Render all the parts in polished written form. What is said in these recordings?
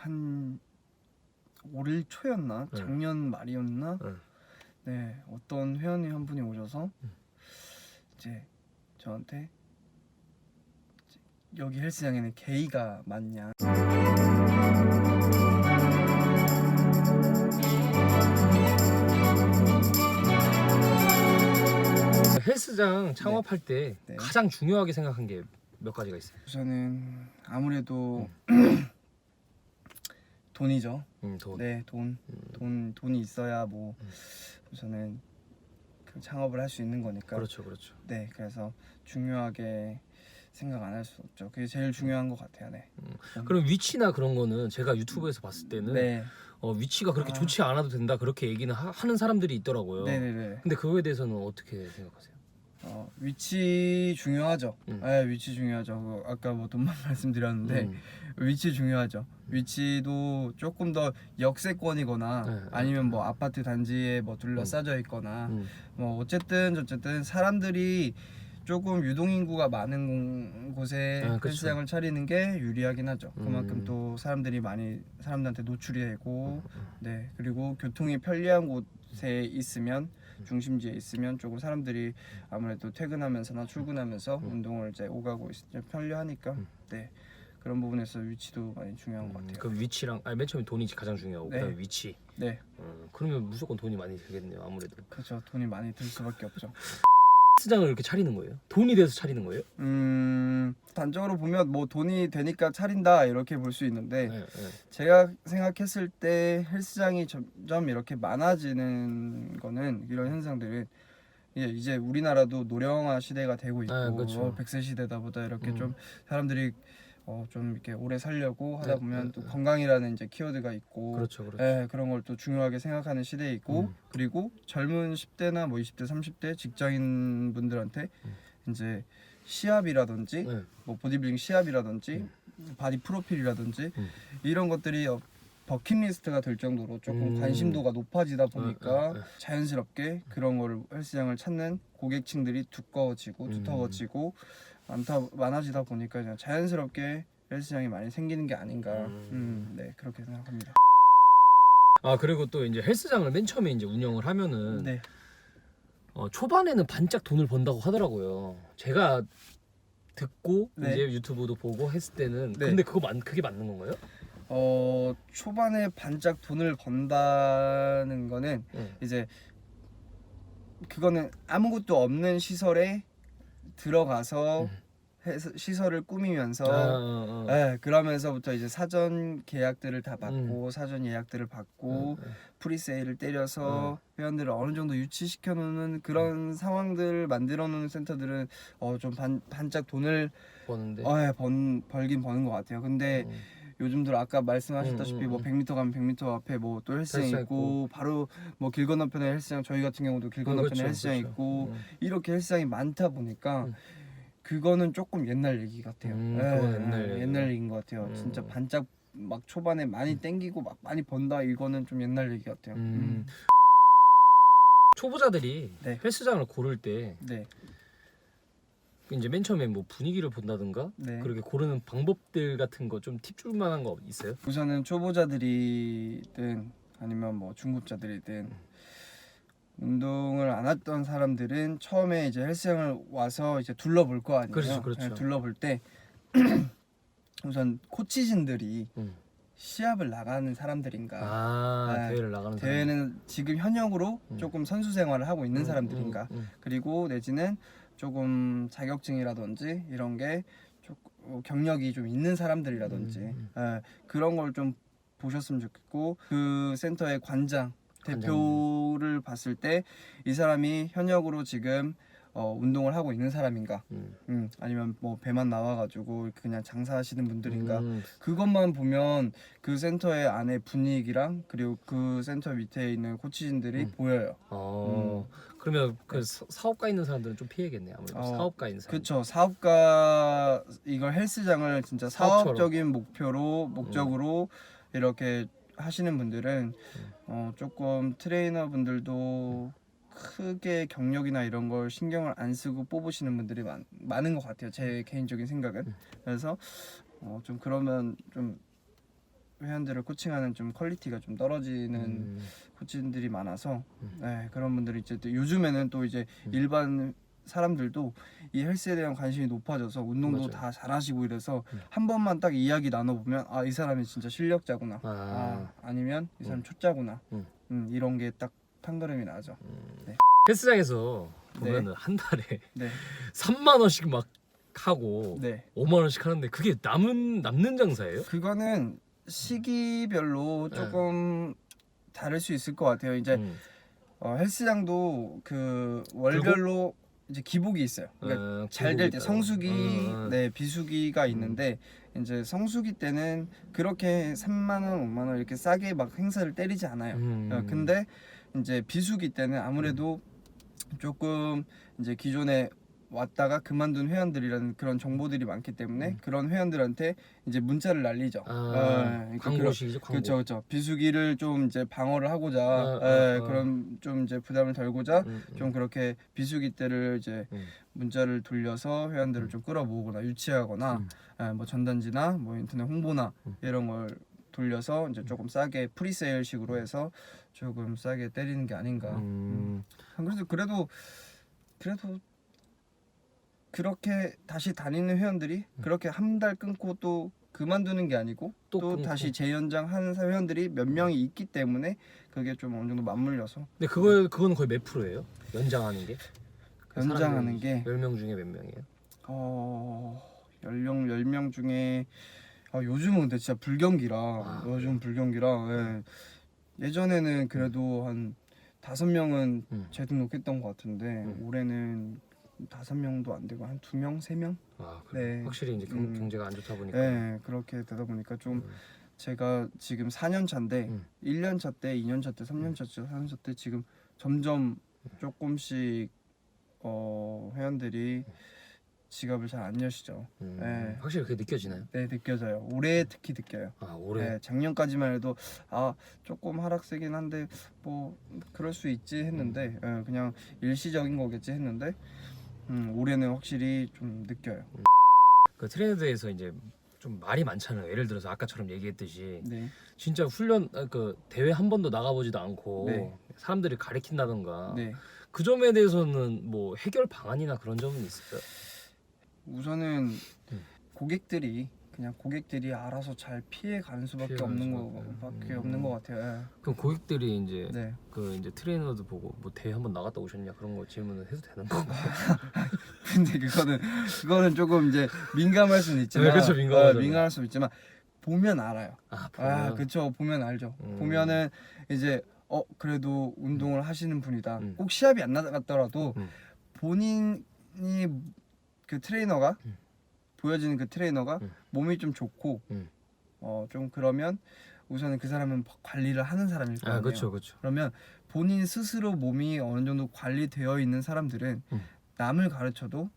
한 올 초였나 작년 말이었나 네 어떤 회원님 한 분이 오셔서 이제 저한테 이제 여기 헬스장에는 게이가 많냐 헬스장 창업할 때 네. 가장 중요하게 생각한 게 몇 가지가 있어요? 우선은 아무래도 돈이죠. 돈. 네, 돈이 있어야 뭐 우선은 그 창업을 할 수 있는 거니까. 그렇죠. 네, 그래서 중요하게 생각 안 할 수 없죠. 그게 제일 중요한 것 같아요. 네. 그럼 위치나 그런 거는 제가 유튜브에서 봤을 때는 네, 위치가 그렇게 좋지 않아도 된다 그렇게 얘기는 하는 사람들이 있더라고요. 네네네. 근데 그거에 대해서는 어떻게 생각하세요? 위치 중요하죠. 네, 위치 중요하죠. 아까 뭐 돈만 말씀드렸는데 위치 중요하죠. 위치도 조금 더 역세권이거나 아니면 뭐 아파트 단지에 뭐 둘러싸여 있거나 뭐 어쨌든 사람들이 조금 유동인구가 많은 곳에 헬스장을 차리는 게 유리하긴 하죠. 그만큼 또 사람들한테 노출이 되고 네 그리고 교통이 편리한 곳에 있으면 중심지에 있으면 조금 사람들이 아무래도 퇴근하면서나 출근하면서 운동을 이제 오가고 편리하니까 네 그런 부분에서 위치도 많이 중요한 것 같아요. 그럼 위치랑 맨 처음에 돈이 가장 중요하고 네. 그다음에 위치. 네, 그러면 무조건 돈이 많이 들겠네요. 아무래도. 그렇죠. 돈이 많이 들 수밖에 없죠. 헬스장을 이렇게 차리는 거예요? 돈이 돼서 차리는 거예요? 단적으로 보면 뭐 돈이 되니까 차린다 이렇게 볼 수 있는데 네. 제가 생각했을 때 헬스장이 점점 이렇게 많아지는 거는 이런 현상들은 이제 우리나라도 노령화 시대가 되고 있고 그렇죠. 100세 시대다 보다 이렇게 좀 사람들이 좀 이렇게 오래 살려고 하다 네, 보면 또 건강이라는 이제 키워드가 있고 그렇죠. 그런 걸 또 중요하게 생각하는 시대에 있고 그리고 젊은 10대나 뭐 20대 30대 직장인 분들한테 이제 시합이라든지 뭐 보디빌딩 시합이라든지 바디 프로필이라든지 이런 것들이 버킷리스트가 될 정도로 조금 관심도가 높아지다 보니까 자연스럽게 그런 거를 헬스장을 찾는 고객층들이 두터워지고 많아지다 보니까 그냥 자연스럽게 헬스장이 많이 생기는 게 아닌가 네 그렇게 생각합니다. 그리고 또 이제 헬스장을 맨 처음에 이제 운영을 하면은 네. 초반에는 반짝 돈을 번다고 하더라고요. 제가 듣고 네. 이제 유튜브도 보고 했을 때는 네. 근데 그게 맞는 건가요? 초반에 반짝 돈을 번다는 거는 이제 그거는 아무것도 없는 시설에 들어가서 시설을 꾸미면서 그러면서부터 이제 사전 계약들을 다 받고 사전 예약들을 받고 프리세일을 때려서 회원들을 어느 정도 유치시켜 놓는 그런 상황들을 만들어 놓는 센터들은 좀 반짝 돈을 버는데 벌긴 버는 것 같아요. 근데 요즘들 아까 말씀하셨다시피 뭐 100m 가면 100m 앞에 뭐 또 헬스장 있고 바로 뭐 길 건너편에 헬스장 저희 같은 경우도 길 건너편에 그렇죠, 헬스장 그렇죠. 있고 이렇게 헬스장이 많다 보니까 그거는 조금 옛날 얘기 같아요. 그건 옛날 얘기인 것 같아요. 진짜 반짝 막 초반에 많이 땡기고 막 많이 번다 이거는 좀 옛날 얘기 같아요. 초보자들이 네. 헬스장을 고를 때 네. 이제 맨 처음에 뭐 분위기를 본다든가 네. 그렇게 고르는 방법들 같은 거 좀 팁 줄 만한 거 있어요? 우선은 초보자들이든 아니면 뭐 중급자들이든 운동을 안 했던 사람들은 처음에 이제 헬스장을 와서 이제 둘러볼 거 아니에요. 그렇죠. 네, 둘러볼 때 우선 코치진들이 시합을 나가는 사람들인가, 대회를 나가는 대회는 지금 현역으로 조금 선수 생활을 하고 있는 사람들인가, 그리고 내지는 조금 자격증이라든지 이런 게 경력이 좀 있는 사람들이라든지 그런 걸 좀 보셨으면 좋겠고 그 센터의 대표를 봤을 때 이 사람이 현역으로 지금 운동을 하고 있는 사람인가 아니면 뭐 배만 나와가지고 그냥 장사하시는 분들인가 그것만 보면 그 센터의 안에 분위기랑 그리고 그 센터 밑에 있는 코치진들이 보여요. 그러면 그 사업가 있는 사람들은 좀 피해야겠네. 아무래도 사업가 있는 사람. 그렇죠. 사업가 이걸 헬스장을 진짜 사업적인 목적으로 이렇게 하시는 분들은 조금 트레이너 분들도 크게 경력이나 이런 걸 신경을 안 쓰고 뽑으시는 분들이 많은 것 같아요. 제 개인적인 생각은. 그래서 좀 그러면 좀 회원들을 코칭하는 좀 퀄리티가 좀 떨어지는 코치들이 많아서 네, 그런 분들이 이제 또 요즘에는 또 이제 일반 사람들도 이 헬스에 대한 관심이 높아져서 운동도 맞아요. 다 잘하시고 이래서 한 번만 딱 이야기 나눠보면 아, 이 사람이 진짜 실력자구나. 아니면 이 사람 초짜구나. 이런 게 딱 판가름이 나죠. 네. 헬스장에서 보면은 한 달에 네. 3만 원씩 막 하고 네. 5만 원씩 하는데 그게 남는 장사예요? 그거는 시기별로 조금 다를 수 있을 것 같아요. 이제 헬스장도 그 월별로 이제 기복이 있어요. 그러니까 잘 될 때 성수기, 네, 비수기가 있는데 이제 성수기 때는 그렇게 3만 원, 5만 원 이렇게 싸게 막 행사를 때리지 않아요. 근데 이제 비수기 때는 아무래도 조금 이제 기존에 왔다가 그만둔 회원들이라는 그런 정보들이 많기 때문에 그런 회원들한테 이제 문자를 날리죠. 광고식이죠, 광고. 그렇죠. 비수기를 좀 이제 방어를 하고자, 그런 좀 이제 부담을 덜고자 좀 그렇게 비수기 때를 이제 문자를 돌려서 회원들을 좀 끌어모으거나 유치하거나, 뭐 전단지나 뭐 인터넷 홍보나 이런 걸 돌려서 이제 조금 싸게 프리세일식으로 해서 조금 싸게 때리는 게 아닌가. 그래도 그렇게 다시 다니는 회원들이 그렇게 한 달 끊고 또 그만두는 게 아니고 또 다시 재연장하는 회원들이 몇 명이 있기 때문에 그게 좀 어느 정도 맞물려서. 근데 그건 거의 몇 프로예요? 연장하는 게? 연장하는 게 10명 중에 몇 명이에요? 연령 10명 중에 요즘은 근데 진짜 불경기라 요즘 불경기라 예전에는 그래도 한 5명은 재등록했던 것 같은데 올해는 5명도 안 되고 한 2명, 3명? 그래. 확실히 이제 경제가 안 좋다 보니까. 네, 그렇게 되다 보니까 좀 제가 지금 4년 차인데 1년 차 때, 2년 차 때, 3년 차 때, 4년 차 때 지금 점점 조금씩 회원들이 지갑을 잘 안 여시죠. 네. 확실히 그게 느껴지나요? 네, 느껴져요. 올해 특히 느껴요. 올해. 네, 작년까지만 해도 조금 하락세긴 한데 뭐 그럴 수 있지 했는데 그냥 일시적인 거겠지 했는데 올해는 확실히 좀 느껴요. 그 트레이너드에서 이제 좀 말이 많잖아요. 예를 들어서 아까처럼 얘기했듯이 네. 진짜 훈련 그 대회 한 번도 나가보지도 않고 네. 사람들이 가르친다던가 네. 그 점에 대해서는 뭐 해결 방안이나 그런 점은 있을까요? 우선은 고객들이 알아서 잘 피해가는 수밖에 없는 것 같아요. 그럼 고객들이 이제 네. 그 이제 트레이너도 보고 뭐 대회 한번 나갔다 오셨냐 그런 거 질문을 해도 되는 건가요? 근데 그거는 조금 이제 민감할 수는 있지만, 네, 그렇죠, 민감할 수 있지만 보면 알아요. 보면. 그렇죠. 보면 알죠. 보면은 이제 그래도 운동을 하시는 분이다. 꼭 시합이 안 나갔더라도 본인이 그 트레이너가 보여지는 그 트레이너가 몸이 좀 좋고 좀 그러면 우선은 그 사람은 관리를 하는 사람일 거 아니에요. 그렇죠. 그러면 본인 스스로 몸이 어느 정도 관리되어 있는 사람들은 남을 가르쳐도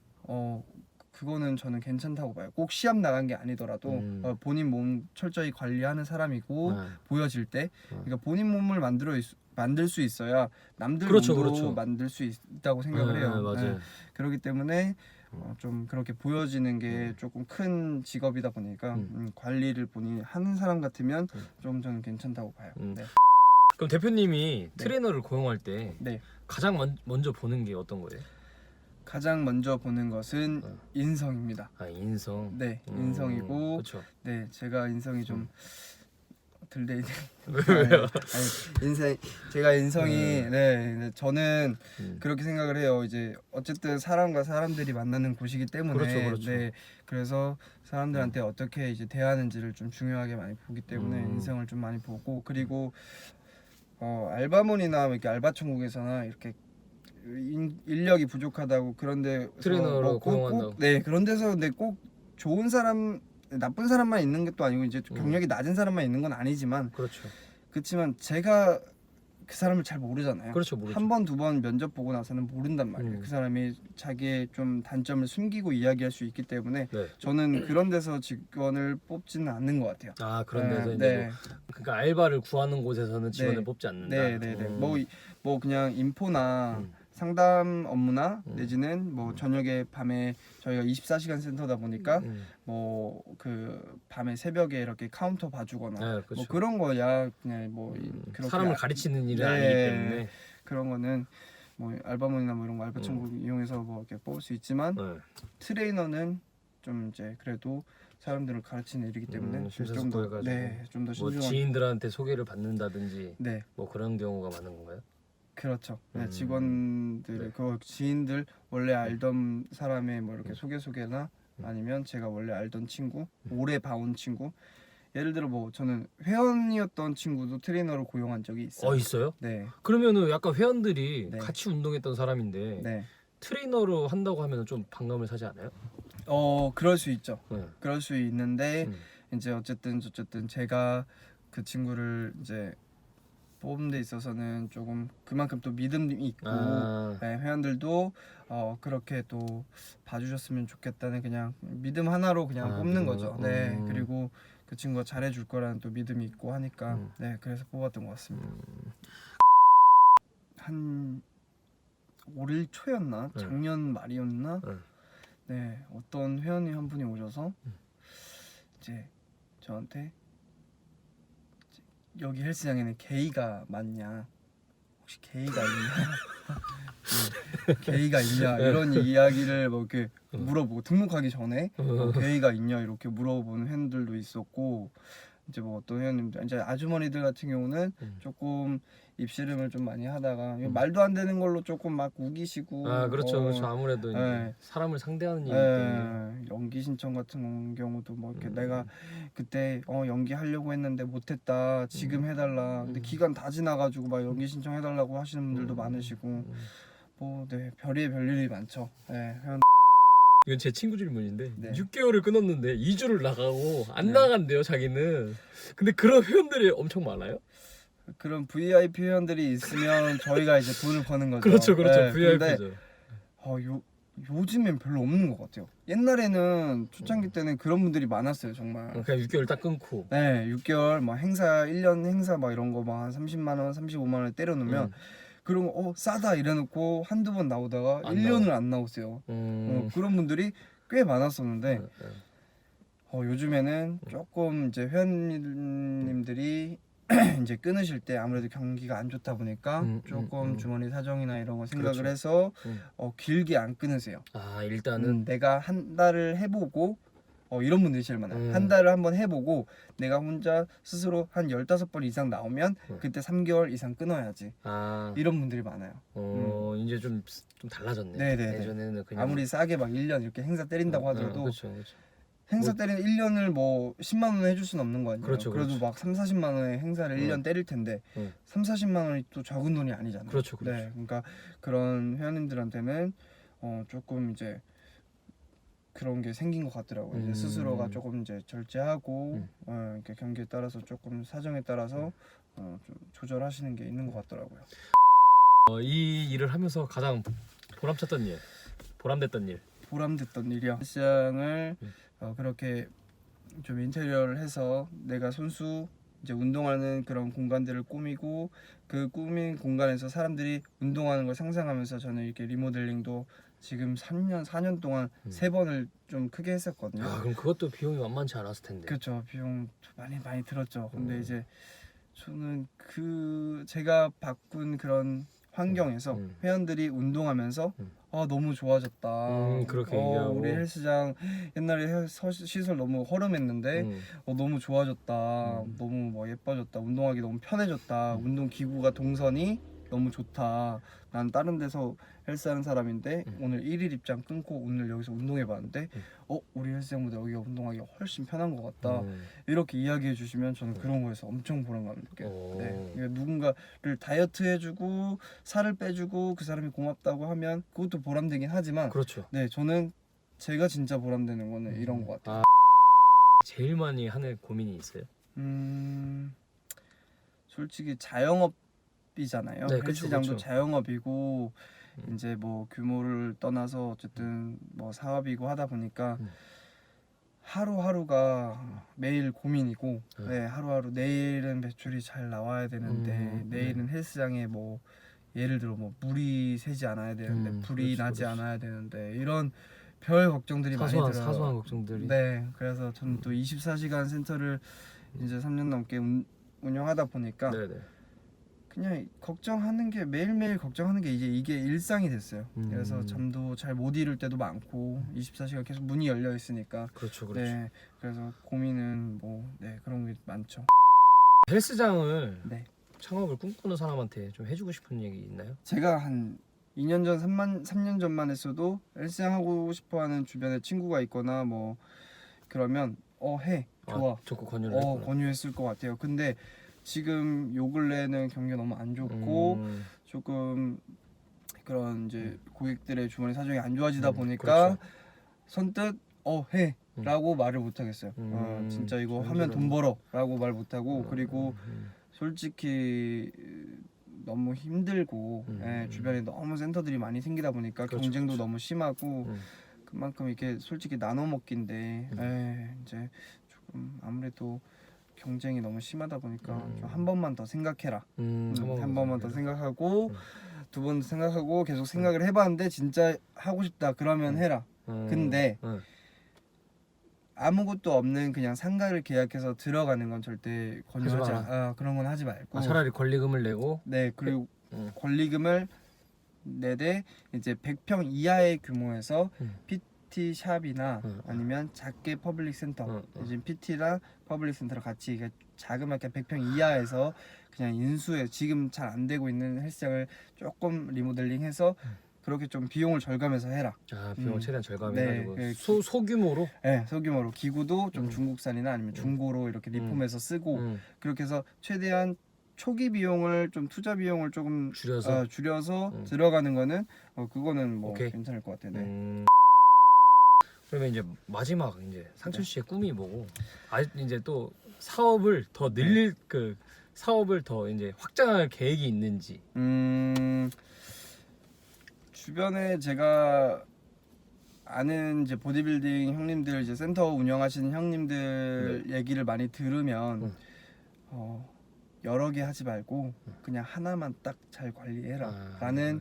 그거는 저는 괜찮다고 봐요. 꼭 시합 나간 게 아니더라도 본인 몸 철저히 관리하는 사람이고 보여질 때 그러니까 본인 몸을 만들 수 있어야 남들 몸도 만들 수 있다고 생각을 해요. 맞아요. 그렇기 때문에 좀 그렇게 보여지는 게 조금 큰 직업이다 보니까 관리를 본인이 하는 사람 같으면 좀 저는 괜찮다고 봐요. 네. 그럼 대표님이 트레이너를 고용할 때 네. 가장 먼저 보는 게 어떤 거예요? 가장 먼저 보는 것은 인성입니다. 인성. 네, 인성이고. 그렇죠. 네, 제가 인성이 좀 들대 있는. 왜요? 제가 인성이 네, 저는 그렇게 생각을 해요. 이제 어쨌든 사람과 사람들이 만나는 곳이기 때문에 그렇죠. 네, 그래서 사람들한테 어떻게 이제 대하는지를 좀 중요하게 많이 보기 때문에 인성을 좀 많이 보고 그리고 알바몬이나 이렇게 알바천국에서나 이렇게 인력이 부족하다고 그런데 트레이너로 고용한다고. 네, 그런 데서 근데 꼭 좋은 사람 나쁜 사람만 있는 것도 아니고 이제 경력이 낮은 사람만 있는 건 아니지만 그렇지만 제가 그 사람을 잘 모르잖아요. 그렇죠, 모르죠. 한 번, 두 번 면접 보고 나서는 모른단 말이에요. 그 사람이 자기의 좀 단점을 숨기고 이야기할 수 있기 때문에 저는 그런 데서 직원을 뽑지는 않는 것 같아요. 그런 데서 이제 그러니까 알바를 구하는 곳에서는 직원을 뽑지 않는다. 네. 뭐 그냥 인포나 상담 업무나 내지는 뭐 저녁에 밤에 저희가 24시간 센터다 보니까 뭐 그 밤에 새벽에 이렇게 카운터 봐주거나 네, 그렇죠. 뭐 그런 거야 그냥 뭐 그렇게 사람을 가르치는 일은 네. 아니기 때문에 그런 거는 뭐 알바몬이나 뭐 이런 거 알바 천국 이용해서 뭐 이렇게 뽑을 수 있지만 트레이너는 좀 이제 그래도 사람들을 가르치는 일이기 때문에 심사숙고해가지고 좀더 뭐 신중한 지인들한테 소개를 받는다든지 네 뭐 그런 경우가 많은 건가요? 그렇죠. 네, 직원들 그 지인들 원래 알던 사람의 뭐 이렇게 소개나 아니면 제가 원래 알던 친구 오래 봐온 친구 예를 들어 뭐 저는 회원이었던 친구도 트레이너로 고용한 적이 있어요. 있어요? 네. 그러면은 약간 회원들이 네. 같이 운동했던 사람인데 네. 트레이너로 한다고 하면 좀 반감을 사지 않아요? 그럴 수 있죠. 네. 그럴 수 있는데 이제 어쨌든 제가 그 친구를 이제 뽑는 데 있어서는 조금 그만큼 또 믿음이 있고 네, 회원들도 그렇게 또 봐주셨으면 좋겠다는 그냥 믿음 하나로 그냥 뽑는 거죠. 네 그리고 그 친구가 잘해줄 거라는 또 믿음이 있고 하니까 네 그래서 뽑았던 것 같습니다. 한 5일 초였나 작년 말이었나 네 어떤 회원이 한 분이 오셔서 이제 저한테 여기 헬스장에는 게이가 많냐? 혹시 게이가 있냐? 네, 게이가 있냐? 이런 이야기를 뭐 이렇게 물어보고 등록하기 전에 게이가 있냐 이렇게 물어보는 회원들도 있었고 이제 뭐 어떤 회원님들 이제 아주머니들 같은 경우는 조금 입씨름을 좀 많이 하다가 말도 안 되는 걸로 조금 막 우기시고 그렇죠. 그렇죠. 아무래도 이제 네. 사람을 상대하는 일이기 때문에 연기 신청 같은 경우도 뭐 이렇게 내가 그때 연기 하려고 했는데 못했다 지금 해달라 근데 기간 다 지나가지고 막 연기 신청 해달라고 하시는 분들도 많으시고 뭐 네 별일이 많죠. 네, 회원 이건 제 친구 질문인데 네. 6개월을 끊었는데 2주를 나가고 안 나간대요 자기는. 근데 그런 회원들이 엄청 많아요? 그런 VIP 회원들이 있으면 저희가 이제 돈을 버는 거죠. 그렇죠. 네, VIP죠. 근데 요즘엔 별로 없는 것 같아요. 옛날에는 초창기 때는 그런 분들이 많았어요, 정말. 그냥 6개월 딱 끊고. 네, 6개월 막 행사 1년 행사 막 이런 거 막 한 30만 원, 35만 원에 때려 놓으면 그럼 싸다 이래 놓고 한두 번 나오다가 안 1년을 안 나오세요. 그런 분들이 꽤 많았었는데 요즘에는 조금 이제 회원님들이 이제 끊으실 때 아무래도 경기가 안 좋다 보니까 조금 주머니 사정이나 이런 거 생각을 그렇죠. 해서 길게 안 끊으세요. 일단은 내가 한 달을 해보고 이런 분들이 제일 많아요. 한 달을 한번 해보고 내가 혼자 스스로 한 15번 이상 나오면 그때 3개월 이상 끊어야지. 이런 분들이 많아요. 이제 좀 달라졌네. 네네네. 예전에는 그냥 아무리 싸게 막 1년 이렇게 행사 때린다고 하더라도 그렇죠. 행사 때리는 1년을 뭐 10만 원에 해줄 수는 없는 거 아니에요. 그렇죠, 그래도 그렇죠. 막 3, 40만 원에 행사를 1년 때릴 텐데 3, 40만 원이 또 적은 돈이 아니잖아요. 그렇죠. 네, 그러니까 그런 회원님들한테는 조금 이제 그런 게 생긴 것 같더라고요. 이제 스스로가 조금 이제 절제하고 이렇게 경기에 따라서 조금 사정에 따라서 좀 조절하시는 게 있는 것 같더라고요. 이 일을 하면서 가장 보람찼던 일, 보람됐던 일. 보람됐던 일이요. 헬스장을 그렇게 좀 인테리어를 해서 내가 손수 이제 운동하는 그런 공간들을 꾸미고 그 꾸민 공간에서 사람들이 운동하는 걸 상상하면서 저는 이렇게 리모델링도 지금 3년 4년 동안 3번을 좀 크게 했었거든요. 그럼 그것도 비용이 만만치 않았을 텐데. 그렇죠. 비용 많이 들었죠. 근데 이제 저는 제가 바꾼 그런 환경에서 회원들이 운동하면서 너무 좋아졌다. 그렇게 얘기하고. 우리 헬스장 옛날에 시설 너무 허름했는데 너무 좋아졌다. 너무 뭐 예뻐졌다. 운동하기 너무 편해졌다. 운동 기구가 동선이 너무 좋다. 난 다른 데서 헬스하는 사람인데 오늘 1일 입장 끊고 오늘 여기서 운동해봤는데 우리 헬스장보다 여기가 운동하기 훨씬 편한 것 같다. 이렇게 이야기해 주시면 저는 그런 거에서 엄청 보람감을 느껴요. 네. 그러니까 누군가를 다이어트 해주고 살을 빼주고 그 사람이 고맙다고 하면 그것도 보람되긴 하지만 그렇죠. 네, 저는 제가 진짜 보람되는 거는 이런 것 같아요. 제일 많이 하는 고민이 있어요? 솔직히 자영업이잖아요. 네, 헬스장도 그렇죠. 자영업이고 이제 뭐 규모를 떠나서 어쨌든 뭐 사업이고 하다 보니까 하루하루가 매일 고민이고 하루하루 내일은 매출이 잘 나와야 되는데 내일은 헬스장에 뭐 예를 들어 뭐 물이 새지 않아야 되는데 불이 그렇지, 나지 그렇지. 않아야 되는데 이런 별 걱정들이 많이 들어요. 사소한 걱정들이. 네, 그래서 저는 또 24시간 센터를 이제 3년 넘게 운영하다 보니까 네네. 그냥 걱정하는 게 매일매일 걱정하는 게 이게 일상이 됐어요. 음. 그래서 잠도 잘 못 이룰 때도 많고 24시간 계속 문이 열려 있으니까 그렇죠, 그렇죠. 네, 그래서 고민은 뭐 네, 그런 게 많죠. 헬스장을 네, 창업을 꿈꾸는 사람한테 좀 해주고 싶은 얘기 있나요? 제가 한 2년 전, 3년 전만 했어도 헬스장 하고 싶어하는 주변에 친구가 있거나 뭐 그러면 해 좋아 적극 권유를 했구나. 권유했을 것 같아요. 근데 지금 요 근래는 경기가 너무 안 좋고 조금 그런 이제 고객들의 주머니 사정이 안 좋아지다 보니까 그렇죠. 선뜻 해라고 말을 못 하겠어요. 진짜 이거 하면 돈 벌어라고 말 못 하고 그리고 솔직히 너무 힘들고 주변에 너무 센터들이 많이 생기다 보니까 그렇죠, 경쟁도 그렇죠. 너무 심하고 그만큼 이게 솔직히 나눠 먹기인데 이제 조금 아무래도 경쟁이 너무 심하다 보니까 좀 한 번만 더 생각해라. 한 번만 더 생각하고 두 번 생각하고 계속 생각을 해봤는데 진짜 하고 싶다 그러면 해라. 근데 아무것도 없는 그냥 상가를 계약해서 들어가는 건 절대 권유하지 그런 건 하지 말고 차라리 권리금을 내고 네 그리고 권리금을 내되 이제 100평 이하의 규모에서 PT 샵이나 아니면 작게 퍼블릭 센터 이제 PT랑 퍼블릭 센터랑 같이 자그맣게 100평 이하에서 그냥 인수해 지금 잘 안 되고 있는 헬스장을 조금 리모델링해서 그렇게 좀 비용을 절감해서 해라. 비용을 최대한 절감해가지고 네, 소규모로. 네, 소규모로 기구도 좀 중국산이나 아니면 중고로 이렇게 리폼해서 쓰고 그렇게 해서 최대한 초기 비용을 좀 투자 비용을 조금 줄여서 들어가는 거는 그거는 뭐 오케이. 괜찮을 것 같아요. 네. 그러면 이제 마지막 이제 상철 씨의 꿈이 뭐고 이제 또 사업을 더 늘릴 그 사업을 더 이제 확장할 계획이 있는지. 주변에 제가 아는 이제 보디빌딩 형님들 이제 센터 운영하시는 형님들 얘기를 많이 들으면 여러 개 하지 말고 그냥 하나만 딱 잘 관리해라 라는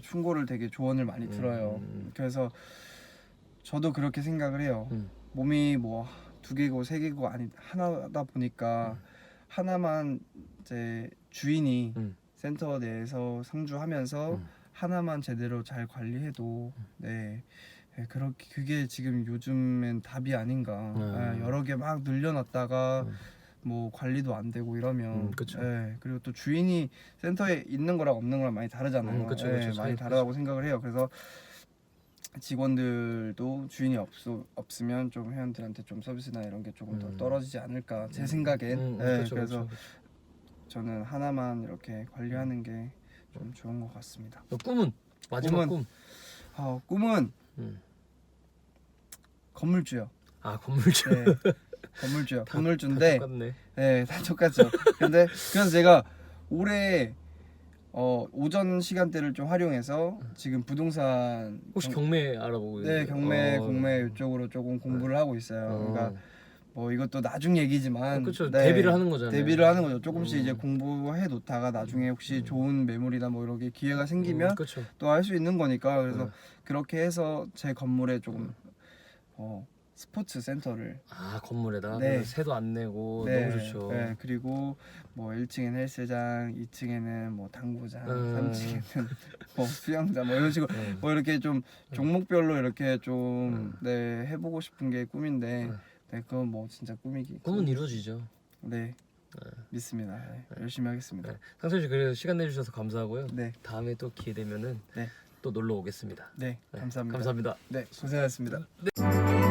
충고를 되게 조언을 많이 들어요. 그래서 저도 그렇게 생각을 해요. 몸이 뭐 2개고 3개고 아니 하나다 보니까 하나만 이제 주인이 센터 내에서 상주하면서 하나만 제대로 잘 관리해도 그게 지금 요즘엔 답이 아닌가. 여러 개 막 늘려놨다가 뭐 관리도 안 되고 이러면 그리고 또 주인이 센터에 있는 거랑 없는 거랑 많이 다르잖아요. 많이 다르다고 생각을 해요. 그래서 직원들도 주인이 없으면 좀 회원들한테 좀 서비스나 이런 게 조금 더 떨어지지 않을까 제 생각엔. 그래서 저는 하나만 이렇게 관리하는 게 좀 좋은 것 같습니다. 꿈은? 마지막 꿈? 꿈은 건물주요. 건물주. 네, 건물주요. 건물주인데 다 똑같네. 네, 다 똑같죠. 근데 그래서 제가 올해 오전 시간대를 좀 활용해서 지금 부동산 혹시 경매 알아보고 네, 있는데? 경매 이쪽으로 조금 공부를 하고 있어요. 그러니까 뭐 이것도 나중 얘기지만 그렇죠. 대비를 하는 거잖아요. 대비를 하는 거죠. 조금씩 이제 공부해 놓다가 나중에 혹시 좋은 매물이나 뭐 이렇게 기회가 생기면 또 할 수 있는 거니까. 그래서 그렇게 해서 제 건물에 조금 스포츠 센터를 건물에다 세도 안 내고 너무 좋죠. 네, 그리고 뭐 1층에는 헬스장, 2층에는 뭐 당구장, 3층에는 뭐 수영장 뭐 이런 식으로 뭐 이렇게 좀 종목별로 이렇게 좀 해보고 싶은 게 꿈인데 그건 뭐 진짜 꿈은 이루어지죠. 네, 믿습니다. 열심히 하겠습니다. 상철 씨 그래서 시간 내주셔서 감사하고요. 네, 다음에 또 기회 되면은 또 놀러 오겠습니다. 네, 감사합니다. 감사합니다. 네, 고생하셨습니다. 네.